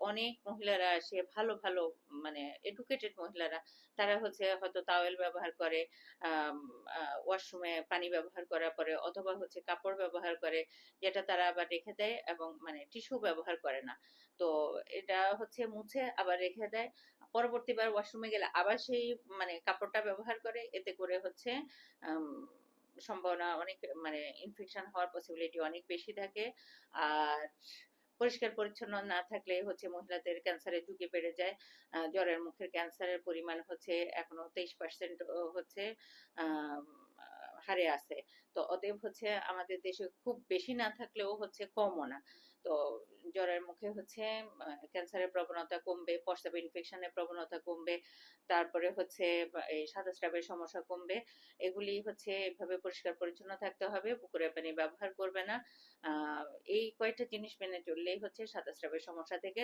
অনেক মহিলারা আসে, ভালো ভালো মানে এডুকেটেড মহিলারা, তারা হচ্ছে হয়তো তাওয়েল ব্যবহার করে, ওয়াশরুমে পানি ব্যবহার করার পরে, অথবা হচ্ছে কাপড় ব্যবহার করে, যেটা তারা আবার রেখে দেয়, এবং মানে টিস্যু ব্যবহার করে না। তো এটা হচ্ছে মুছে আবার রেখে দেয়, পরবর্তীবার ওয়াশরুমে গেলে আবার সেই মানে কাপড়টা ব্যবহার করে, এতে করে হচ্ছে আম, সম্ভাবনা অনেক, মানে ইনফেকশন হওয়ার পসিবিলিটি অনেক বেশি থাকে। আর পরিষ্কার পরিচ্ছন্ন না থাকলে হচ্ছে মহিলাদের ক্যান্সারের ঝুঁকি বেড়ে যায়। জ্বরের মুখের ক্যান্সারের পরিমাণ হচ্ছে এখনো 23% হচ্ছে আহ, হারে আছে। তো অতএব হচ্ছে আমাদের দেশে খুব বেশি না থাকলেও হচ্ছে কমও না। তো জ্বরের মুখে হচ্ছে ক্যান্সারের প্রবণতা কমবে, প্রস্রাব ইনফেকশনের প্রবণতা কমবে, তারপরে হচ্ছে এই সাদা সমস্যা কমবে। এগুলি হচ্ছে এভাবে পরিষ্কার পরিচ্ছন্ন থাকতে হবে, পুকুরের পানি ব্যবহার করবে না। আহ এই কয়েকটা জিনিস মেনে চললেই হচ্ছে সাদা স্রাবের সমস্যা থেকে